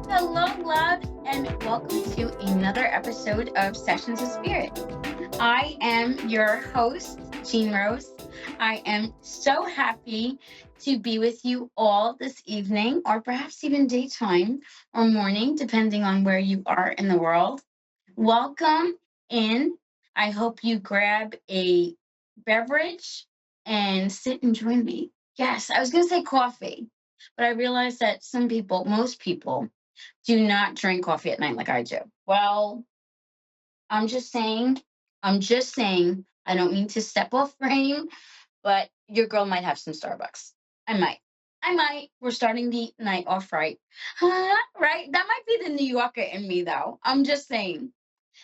Hello, love, and welcome to another episode of Sessions of Spirit. I am your host, Jean Rose. I am so happy to be with you all this evening, or perhaps even daytime or morning, depending on where you are in the world. Welcome in. I hope you grab a beverage and sit and join me. Yes, I was going to say coffee, but I realized that most people, do not drink coffee at night like I do. Well, I'm just saying, I don't mean to step off frame, but your girl might have some Starbucks. I might. I might. We're starting the night off right. Right? That might be the New Yorker in me, though. I'm just saying.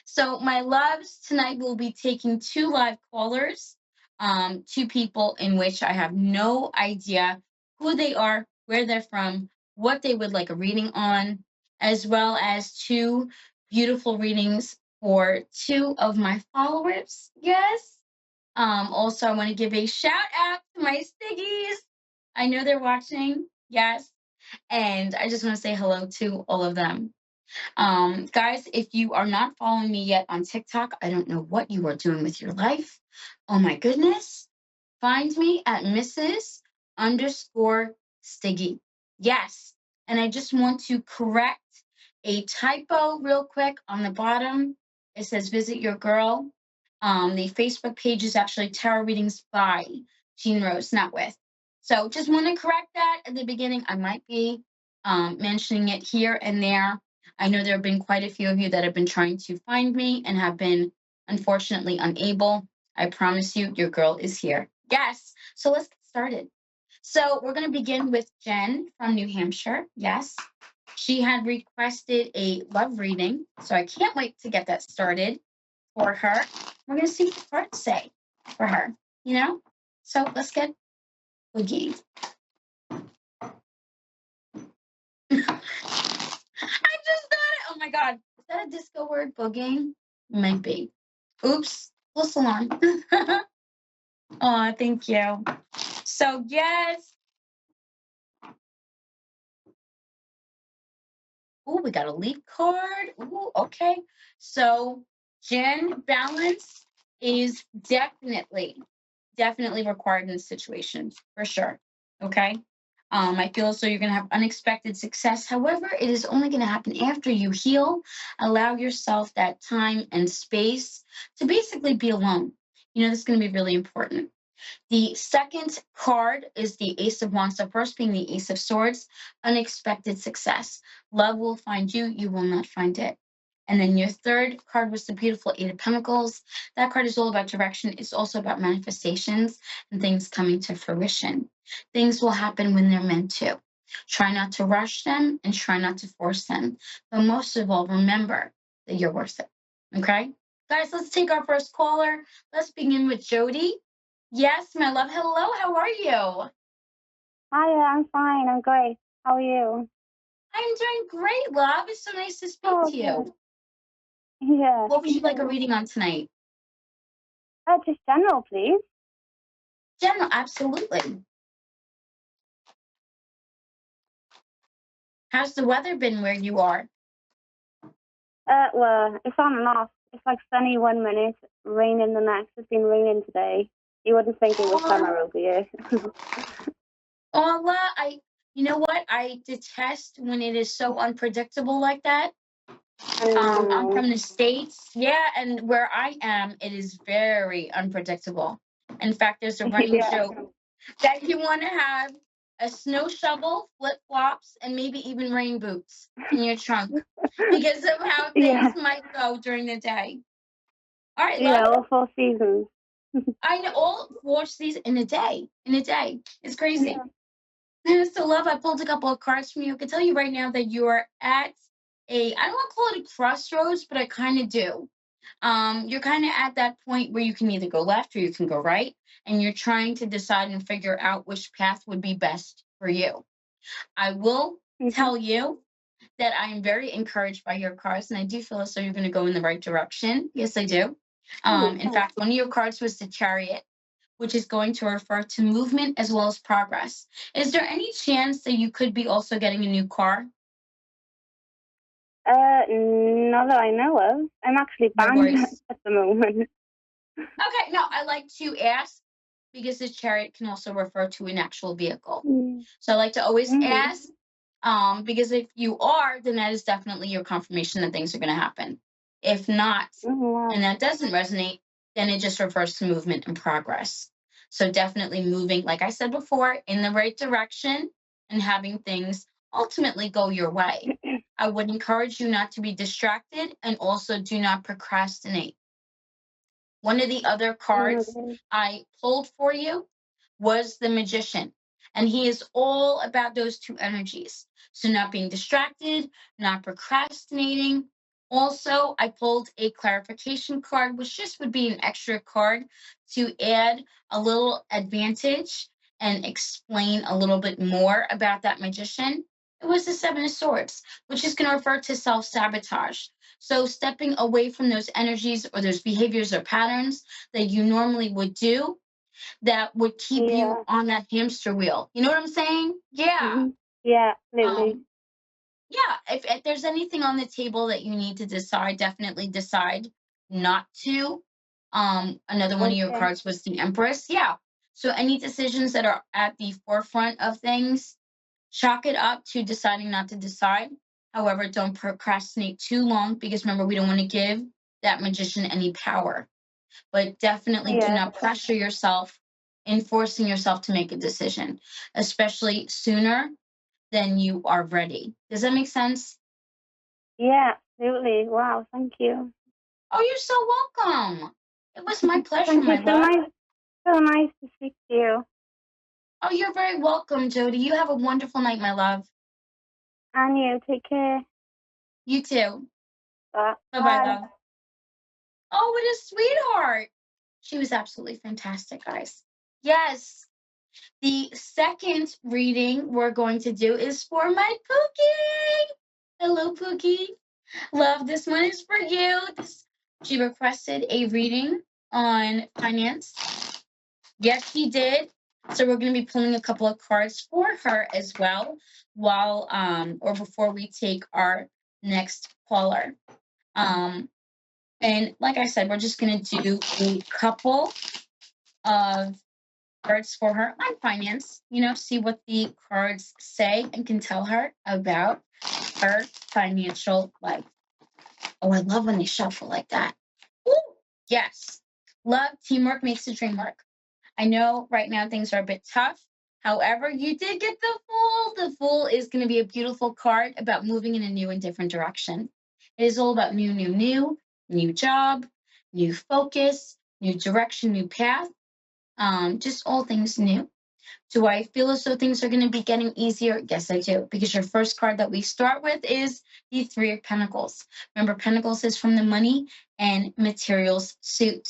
So, my loves, tonight we'll be taking two live callers, two people in which I have no idea who they are, where they're from, what they would like a reading on, as well as two beautiful readings for two of my followers. Yes. Also, I want to give a shout out to my Stiggies. I know they're watching. Yes. And I just want to say hello to all of them. Guys, if you are not following me yet on TikTok, I don't know what you are doing with your life. Oh my goodness. Find me at Mrs. underscore Stiggy. Yes. And I just want to correct a typo real quick on the bottom. It says visit your girl. The Facebook page is actually Tarot Readings by Jean Rose, not with. So just want to correct that at the beginning. I might be mentioning it here and there. I know there have been quite a few of you that have been trying to find me and have been unfortunately unable. I promise you, your girl is here. Yes. So let's get started. So we're going to begin with Jen from New Hampshire. Yes. She had requested a love reading. So I can't wait to get that started for her. We're going to see what the cards say for her, you know? So let's get boogie. I just thought it. Oh my God. Is that a disco word, boogieing? Might be. Oops. False alarm. Oh, thank you. So, yes. Oh, we got a leaf card. Ooh, okay. So, Jen, balance is definitely required in this situation for sure. Okay. I feel as though you're going to have unexpected success. However, it is only going to happen after you heal. Allow yourself that time and space to basically be alone. You know, this is going to be really important. The second card is the Ace of Wands. So first being the Ace of Swords, unexpected success. Love will find you, you will not find it. And then your third card was the beautiful Eight of Pentacles. That card is all about direction. It's also about manifestations and things coming to fruition. Things will happen when they're meant to. Try not to rush them and try not to force them. But most of all, remember that you're worth it. Okay? Guys, let's take our first caller. Let's begin with Jody. Yes, my love. Hello, how are you? Hi, I'm fine. I'm great. How are you? I'm doing great, love. It's so nice to speak Oh, to good. you. Yeah, What would you you like a too. reading on tonight? Just general, please. General, absolutely. How's the weather been where you are? Well, it's on and off. It's like sunny 1 minute, raining the next. It's been raining today. You wouldn't think it was summer Oh, over here. Ola, you know what? I detest when it is so unpredictable like that. I I'm know. from the States. Yeah, and where I am, it is very unpredictable. In fact, there's a running Yeah. joke that you want to have a snow shovel, flip flops, and maybe even rain boots in your trunk because of how things Yeah. might go during the day. All right, Yeah, love. all 4 seasons. I know all watch these in a day. In a day. It's crazy. Yeah. So, love, I pulled a couple of cards from you. I can tell you right now that you're at I don't want to call it a crossroads, but I kind of do. You're kind of at that point where you can either go left or you can go right, and you're trying to decide and figure out which path would be best for you. I will Mhm. tell you that I am very encouraged by your cards, and I do feel as though you're going to go in the right direction. Yes, I do. Oh, In thanks. fact, one of your cards was the Chariot, which is going to refer to movement as well as progress. Is there any chance that you could be also getting a new car? Not that I know of. I'm actually No banned worries. at the moment. Okay, no, I like to ask because the chariot can also refer to an actual vehicle. Mm-hmm. So I like to always ask, because if you are, then that is definitely your confirmation that things are going to happen. If not, Oh, and wow. that doesn't resonate, then it just refers to movement and progress. So definitely moving, like I said before, in the right direction and having things ultimately go your way. I would encourage you not to be distracted and also do not procrastinate. One of the other cards Okay. I pulled for you was the Magician. And he is all about those two energies. So, not being distracted, not procrastinating. Also, I pulled a clarification card, which just would be an extra card to add a little advantage and explain a little bit more about that magician. It was the Seven of Swords, which is going to refer to self sabotage. So, stepping away from those energies or those behaviors or patterns that you normally would do that would keep you Yeah. on that hamster wheel. You know what I'm saying? Yeah. Mm-hmm. Yeah, absolutely. Um, yeah. If there's anything on the table that you need to decide, definitely decide not to. Another one of your Okay. cards was the Empress. Yeah. So any decisions that are at the forefront of things, chalk it up to deciding not to decide. However, don't procrastinate too long because remember, we don't want to give that magician any power. But definitely do Yeah. not pressure yourself in forcing yourself to make a decision, especially sooner than you are ready. Does that make sense? Yeah, absolutely. Wow, thank you. Oh, you're so welcome. It was my pleasure, Thank you my love. so nice to speak to you. Oh, you're very welcome, Jody. You have a wonderful night, my love. And you, take care. You too. Bye bye, Bye. love. Oh, what a sweetheart. She was absolutely fantastic, guys. Yes. The second reading we're going to do is for my Pookie. Hello, Pookie. Love, this one is for you. She requested a reading on finance. Yes, she did. So we're going to be pulling a couple of cards for her as well while or before we take our next caller. Um and like I said, we're just going to do a couple of cards for her on finance, see what the cards say and can tell her about her financial life. Oh, I love when they shuffle like that. Ooh, yes. Love, teamwork makes the dream work. I know right now things are a bit tough. However, you did get the Fool. The Fool is going to be a beautiful card about moving in a new and different direction. It is all about new job, new focus, new direction, new path, just all things new. Do I feel as though things are going to be getting easier? Yes, I do. Because your first card that we start with is the Three of Pentacles. Remember, Pentacles is from the money and materials suit.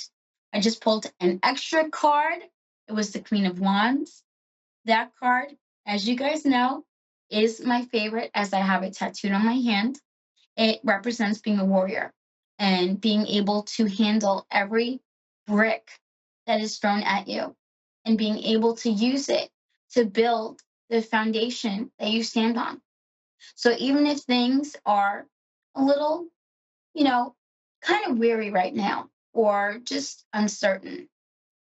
I just pulled an extra card. It was the Queen of Wands. That card, as you guys know, is my favorite as I have it tattooed on my hand. It represents being a warrior and being able to handle every brick that is thrown at you and being able to use it to build the foundation that you stand on. So even if things are a little, you know, kind of weary right now or just uncertain,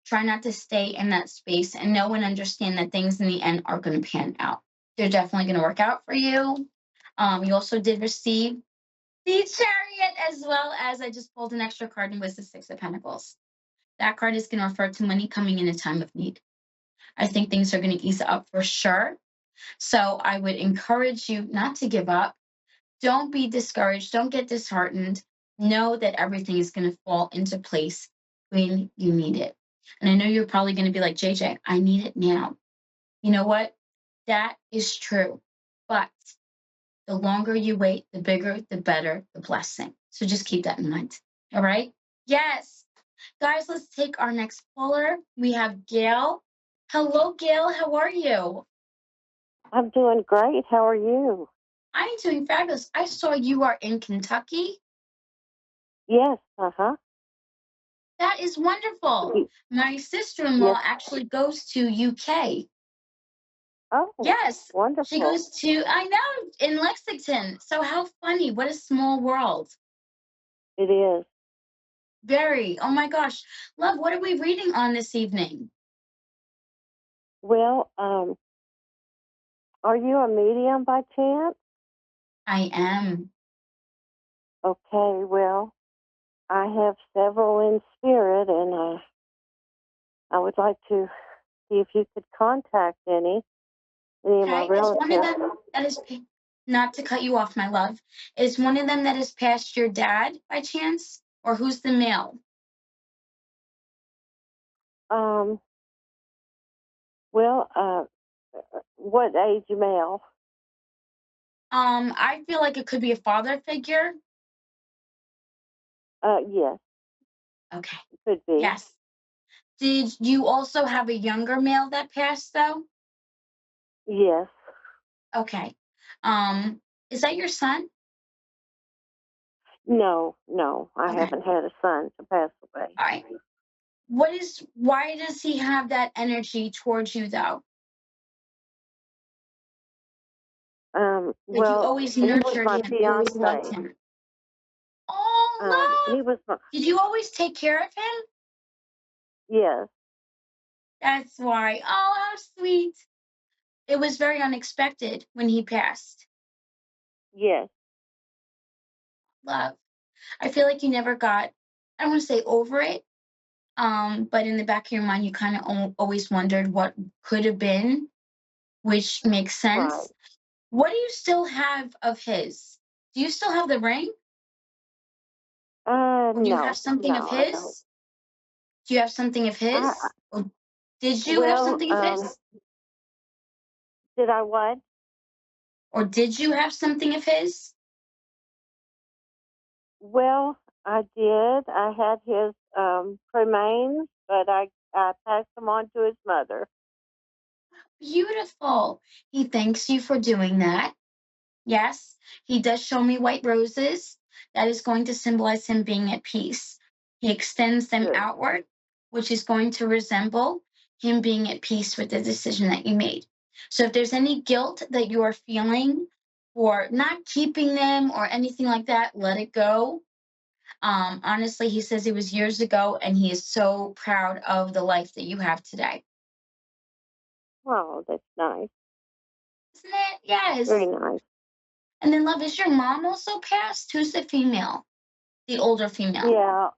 try not to stay in that space and know and understand that things in the end are going to pan out. They're definitely going to work out for you. You also did receive the Chariot, as well as I just pulled an extra card and was the Six of Pentacles. That card is going to refer to money coming in a time of need. I think things are going to ease up for sure. So I would encourage you not to give up. Don't be discouraged. Don't get disheartened. Know that everything is going to fall into place when you need it. And I know you're probably going to be like, JJ, I need it now. You know what? That is true. But the longer you wait, the bigger, the better the blessing. So just keep that in mind. All right? Yes. Guys, let's take our next caller. We have Gail. Hello, Gail. How are you? I'm doing great. How are you? I'm doing fabulous. I saw you are in Kentucky. Yes, uh-huh. That is wonderful. My Yes. sister-in-law actually goes to UK. Oh, Yes. She wonderful. goes to, I know, in Lexington. So how funny. What a small world. It is. Very. Oh my gosh. Love, what are we reading on this evening? Well, are you a medium by chance? I am. Okay, well, I have several in spirit, and I would like to see if you could contact any of my Okay. Is one of relatives. them that is, not to cut you off, my love, is one of them that is past your dad by chance? Or who's the male? Um, well, what age male? I feel like it could be a father figure. Yes, Okay. could be. Yes. Did you also have a younger male that passed though? Yes. Okay. Um, is that your son? No, no, I Okay. haven't had a son to pass away. All right. Why does he have that energy towards you though? Like you Well, always he was nurtured my him, you always loved fiance. him. Oh, He love. was my, Did you always take care of him? yes, That's why. Oh, how sweet. It was very unexpected when he passed. yes. Love. I feel like you never got, I don't want to say over it, but in the back of your mind, you kind of always wondered what could have been, which makes Right. sense. What do you still have of his? Do you still have the ring? Or do you have No, something of no, I don't. his? Do you have something of I, his? Or did you have well, something of his? did I what? Or did you have something of his? Well, I did. I had his cremains, but I passed them on to his mother. Beautiful. He thanks you for doing that. Yes, he does show me white roses. That is going to symbolize him being at peace. He extends them Good. outward, which is going to resemble him being at peace with the decision that you made. So if there's any guilt that you are feeling for not keeping them or anything like that, let it go. Honestly, he says it was years ago and he is so proud of the life that you have today. Oh, that's nice. Isn't it? Very Yes. nice. And then, love, is your mom also passed? Who's the female? The older female. Yeah,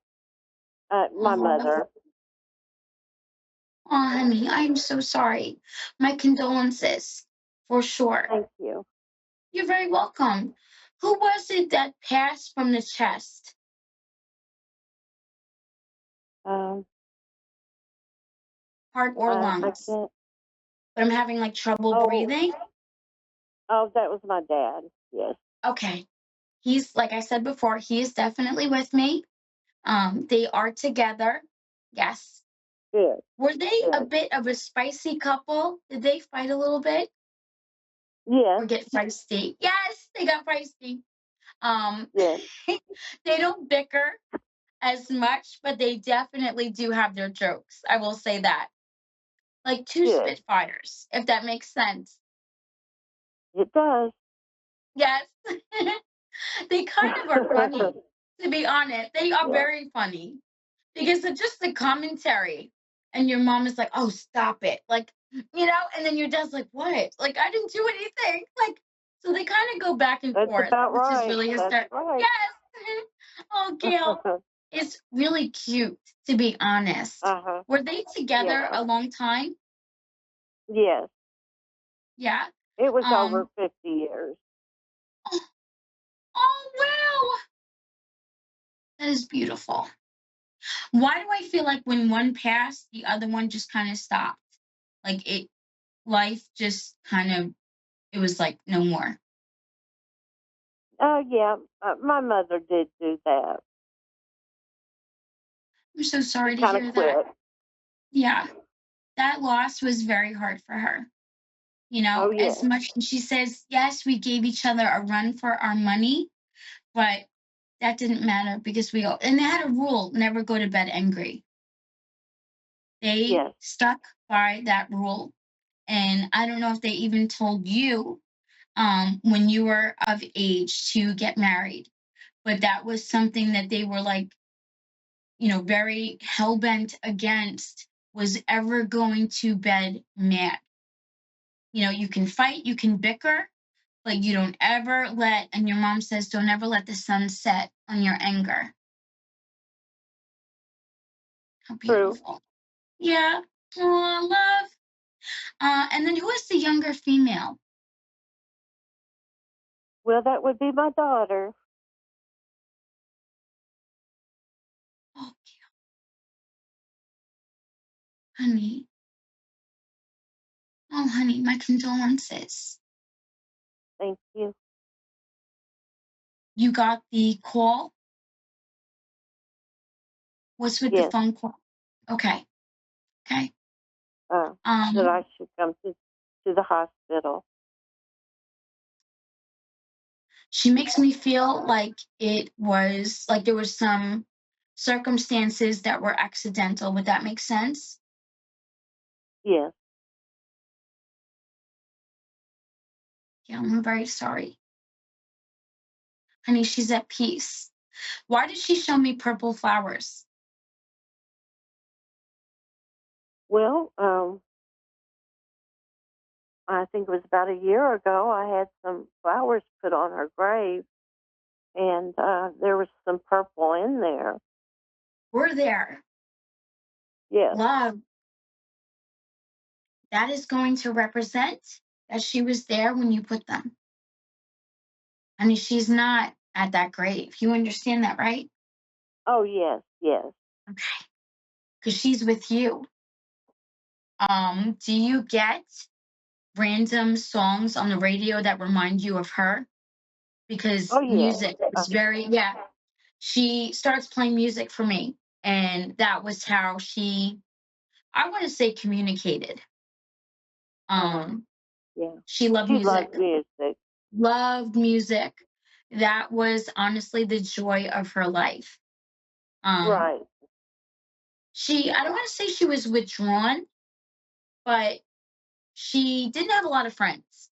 my Oh, mother. oh, honey, I'm so sorry. My condolences, for sure. Thank you. You're very welcome. Who was it that passed from the chest, Um, heart or I lungs? can't. But I'm having like trouble Oh, breathing. oh, that was my dad. Yes. Okay. He's, like I said before, he is definitely with me. They are together. Yes. Good. Were they a Good. bit of a spicy couple? Did they fight a little bit Yes. or get feisty? Yes, they got feisty. Um, Yes. they don't bicker as much, but they definitely do have their jokes. I will say that. Like two Good. Spitfires, if that makes sense. It does. Yes. They kind of are funny, to be honest. They are Yeah. very funny because it's just the commentary. And your mom is like, oh, stop it. Like, and then your dad's like, what? Like, I didn't do anything. Like, so they kind of go back and That's forth, about which is right. really That's hysterical. right. Yes. Oh, Gail, it's really cute, to be honest. Uh-huh. Were they together Yeah. a long time? Yes. Yeah. It was over Um, 50 years. oh, oh, wow. That is beautiful. Why do I feel like when one passed, the other one just kind of stopped? Like life just kind of, it was like no more. Oh, yeah. My mother did do that. I'm so She sorry to kind of hear that. quit. Yeah, that loss was very hard for her. Oh, As yes. much, and she says, yes, we gave each other a run for our money, but that didn't matter because and they had a rule, never go to bed angry. They Yes. stuck by that rule. And I don't know if they even told you when you were of age to get married, but that was something that they were like, very hell bent against, was ever going to bed mad. You can fight, you can bicker, but you don't ever let, and your mom says, don't ever let the sun set on your anger. How True. beautiful. Yeah. Oh, love. And then who is the younger female? Well, that would be my daughter. Oh, honey. Oh, honey, my condolences. Thank you. You got the call? What's with the Yes. phone call? Okay. Okay. That Um, I should come to the hospital. she makes me feel like it was like there was some circumstances that were accidental. Would that make sense? Yes. Yeah, I'm very sorry. Honey, she's at peace. Why did she show me purple flowers? Well, I think it was about a year ago. I had some flowers put on her grave, and there was some purple in there. We're there. Yes. Love. That is going to represent that she was there when you put them. I mean, she's not at that grave. You understand that, right? Oh, yes, yes. Okay. Because she's with you. Do you get random songs on the radio that remind you of her? Because Oh, yes. music is very, yeah. She starts playing music for me. And that was how she, I want to say, communicated. Uh-huh. Um, Yeah. she loved She music. loved music. Loved music. That was honestly the joy of her life. Um, Right. I don't want to say she was withdrawn, but she didn't have a lot of friends.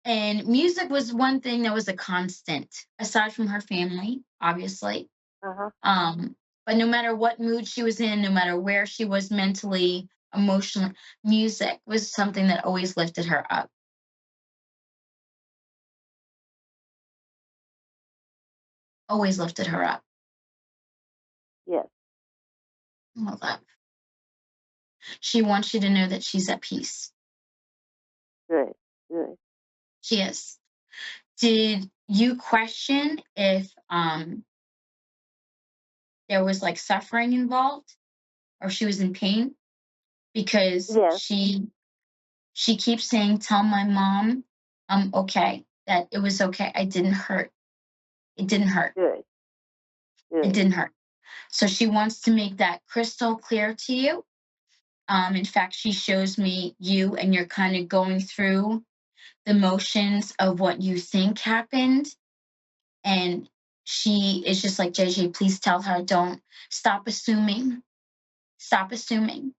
And music was one thing that was a constant, aside from her family, obviously. Uh-huh. Um, but no matter what mood she was in, no matter where she was mentally, emotionally, music was something that always lifted her up. Always lifted her up. Yes. Oh, love. She wants you to know that she's at peace. Good. Good. She is. Did you question if there was like suffering involved or she was in pain? Because Yes. she keeps saying, tell my mom I'm okay, that it was okay. I didn't hurt. It didn't hurt. Good. It Good. didn't hurt. So she wants to make that crystal clear to you. In fact, she shows me you and you're kind of going through the motions of what you think happened. And she is just like, JJ, please tell her, don't stop assuming. Stop assuming.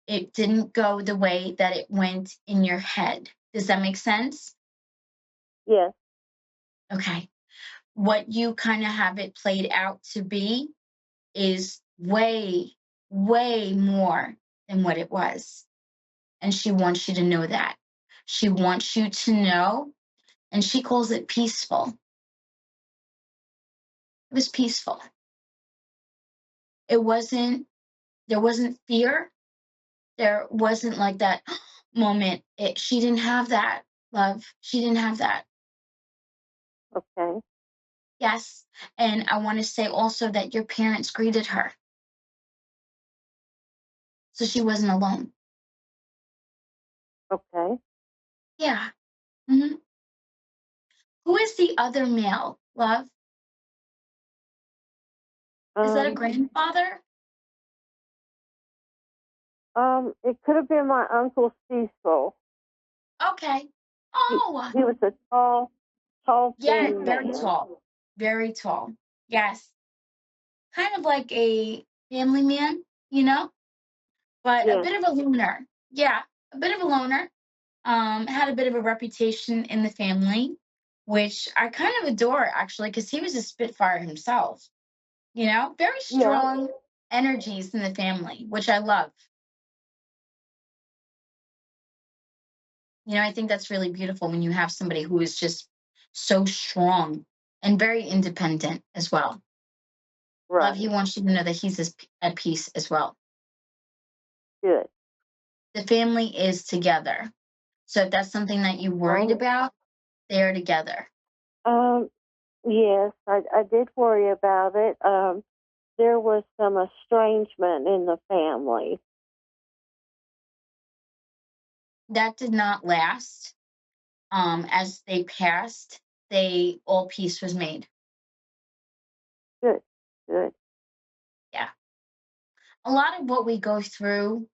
It didn't go the way that it went in your head. Does that make sense? Yes. Okay. What you kind of have it played out to be is way, way more than what it was. And she wants you to know that. She wants you to know, and she calls it peaceful. It was peaceful. It wasn't, there wasn't fear. There wasn't like that moment. She didn't have that, love. She didn't have that. Okay. Yes. And I want to say also that your parents greeted her. So she wasn't alone. Okay. Yeah. Hmm. Who is the other male, love? Is that a Um, grandfather? it could have been my Uncle Cecil. Okay. He, Oh, he was a tall, yeah, thin very man. tall. Very tall. Yes. Kind of like a family man, but a Yes. bit of a loner. Yeah, a bit of a loner, had a bit of a reputation in the family, which I kind of adore actually, because he was a Spitfire himself, very Yeah, strong energies in the family, which I love. I think that's really beautiful when you have somebody who is just so strong and very independent as well. Love, he right. wants you to know that at peace as well. Good. The family is together. So if that's something that you worried Oh, about, they are together. um, yes, I did worry about it. There was some estrangement in the family. That did not last. As they passed, all peace was made. Good, good. Yeah. A lot of what we go through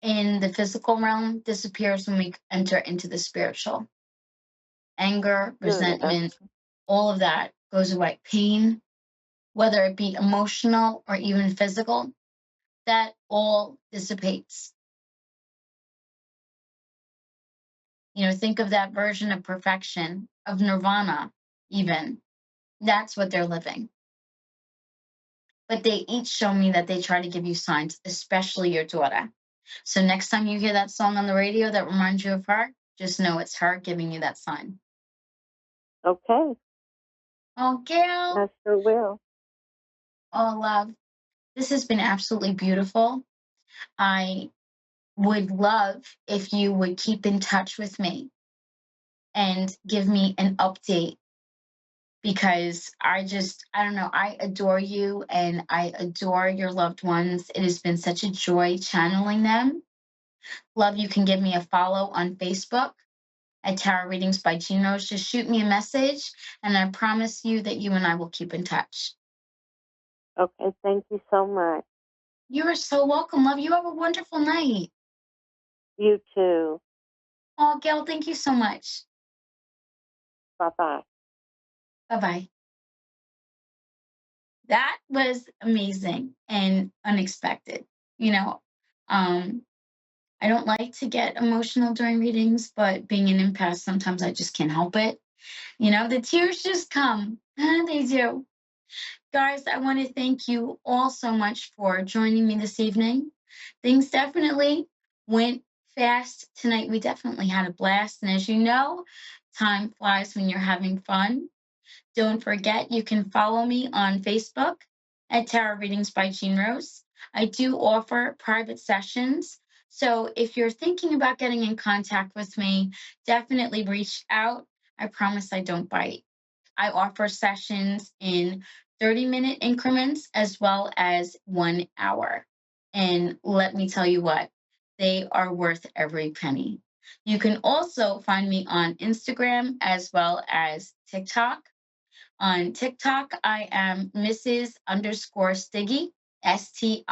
in the physical realm disappears when we enter into the spiritual. Anger, Good. resentment, all of that goes away. Pain, whether it be emotional or even physical, that all dissipates. Think of that version of perfection, of nirvana, even. That's what they're living. But they each show me that they try to give you signs, especially your daughter. So next time you hear that song on the radio that reminds you of her, just know it's her giving you that sign. Okay, Oh, Gail. I sure will. Oh, love. This has been absolutely beautiful. I would love if you would keep in touch with me and give me an update because I don't know, I adore you and I adore your loved ones. It has been such a joy channeling them. Love, you can give me a follow on Facebook at Tarot Readings by Jean Rose. Just shoot me a message, and I promise you that you and I will keep in touch. Okay, thank you so much. You are so welcome, love. You have a wonderful night. You too. Oh, Gail, thank you so much. Bye bye. Bye bye. That was amazing and unexpected. You know, um, I don't like to get emotional during readings, but being an empath, sometimes I just can't help it. The tears just come. They do. Guys, I want to thank you all so much for joining me this evening. Things definitely went fast tonight. We definitely had a blast. And as you know, time flies when you're having fun. Don't forget, you can follow me on Facebook at Tarot Readings by Jean Rose. I do offer private sessions. So if you're thinking about getting in contact with me, definitely reach out. I promise I don't bite. I offer sessions in 30-minute increments as well as 1 hour. And let me tell you what, they are worth every penny. You can also find me on Instagram as well as TikTok. On TikTok, I am Mrs. underscore Stiggy, Stiggi.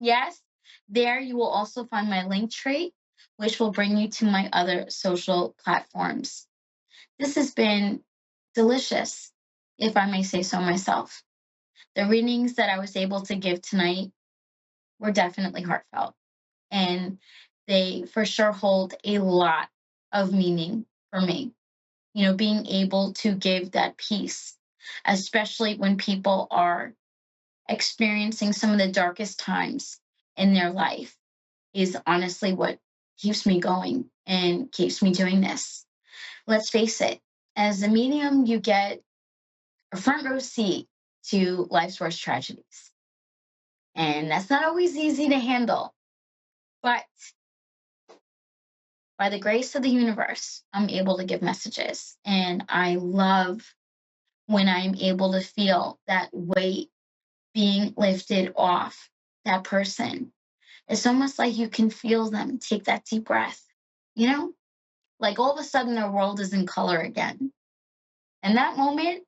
Yes, there you will also find my link tree, which will bring you to my other social platforms. This has been delicious, if I may say so myself. The readings that I was able to give tonight were definitely heartfelt, and they for sure hold a lot of meaning for me. Being able to give that peace, especially when people are experiencing some of the darkest times in their life, is honestly what keeps me going and keeps me doing this. Let's face it, as a medium, you get a front row seat to life's worst tragedies. And that's not always easy to handle. But by the grace of the universe, I'm able to give messages. And I love when I'm able to feel that weight being lifted off that person. It's almost like you can feel them take that deep breath, you know? Like all of a sudden their world is in color again. And that moment,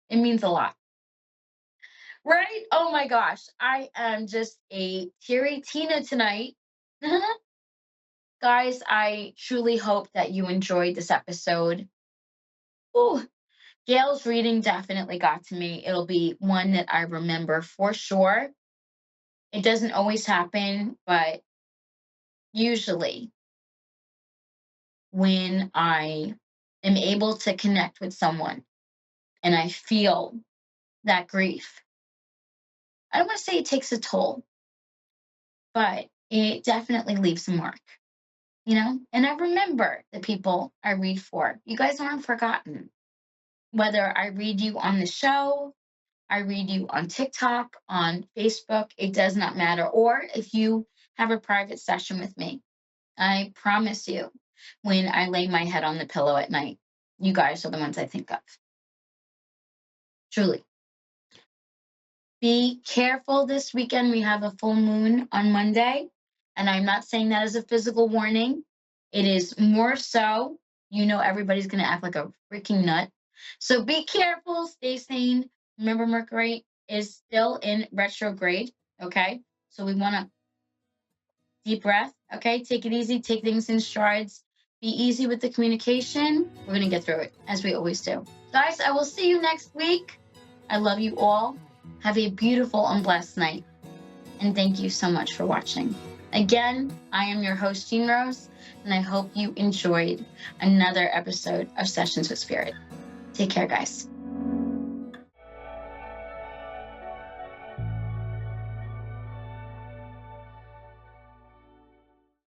it means a lot. Right? Oh my gosh. I am just a teary Tina tonight. Guys, I truly hope that you enjoyed this episode. Ooh, Gail's reading definitely got to me. It'll be one that I remember for sure. It doesn't always happen, but usually when I am able to connect with someone and I feel that grief, I don't want to say it takes a toll, but it definitely leaves a mark, you know? And I remember the people I read for. You guys aren't forgotten. Whether I read you on the show, I read you on TikTok, on Facebook, it does not matter. Or if you have a private session with me, I promise you, when I lay my head on the pillow at night, you guys are the ones I think of. Truly. Be careful this weekend. We have a full moon on Monday. And I'm not saying that as a physical warning. It is more so, everybody's going to act like a freaking nut. So be careful, stay sane. Remember, Mercury is still in retrograde. Okay. So we want to deep breath. Okay. Take it easy. Take things in strides. Be easy with the communication. We're going to get through it as we always do. Guys, I will see you next week. I love you all. Have a beautiful and blessed night. And thank you so much for watching. Again, I am your host, Jean Rose, and I hope you enjoyed another episode of Sessions with Spirit. Take care, guys.